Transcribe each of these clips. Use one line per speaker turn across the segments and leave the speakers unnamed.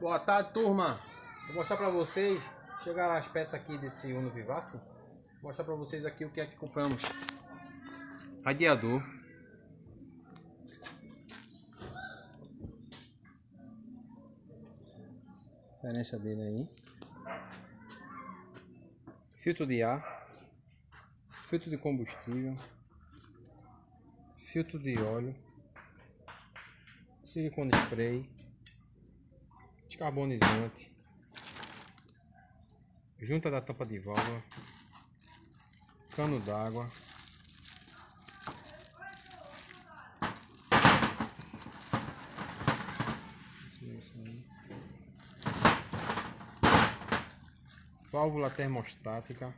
Boa tarde, turma. Vou mostrar pra vocês. Chegaram as peças aqui desse Uno Vivace. Vou mostrar pra vocês aqui o que é que compramos. Radiador. Diferença dele aí. Filtro de ar. Filtro de combustível. Filtro de óleo. Silicone spray. Descarbonizante. Junta da tampa de válvula. Cano d'água. Válvula termostática.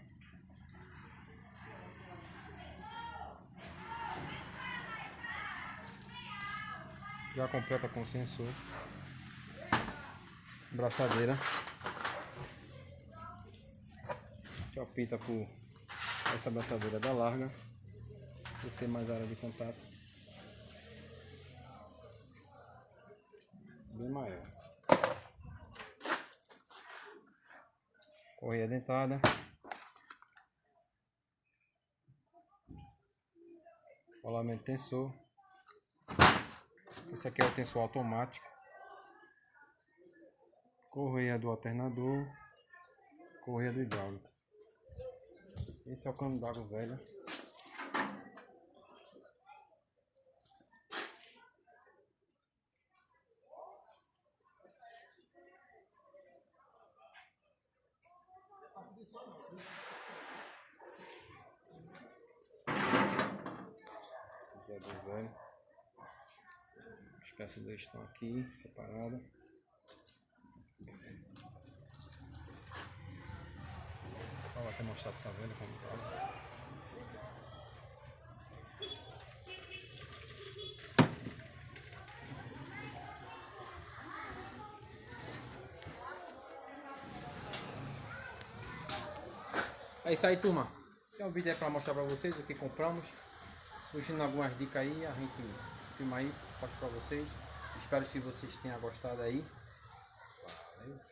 Já completa com sensor. Braçadeira. Que opta por essa braçadeira da larga, por ter mais área de contato, bem maior. Correia dentada. Rolamento tensor. Esse aqui é o tensor automático. Correia do alternador. Correia do hidráulico. Esse é o cano d'água velho. Radiador velho. As peças deles estão aqui separadas. Olha lá, tem mostrado, tá vendo como tá? É isso aí, turma. Esse é um vídeo para mostrar para vocês o que compramos. Surgindo algumas dicas aí, a gente filma aí, mostra para vocês. Espero que vocês tenham gostado aí. Valeu.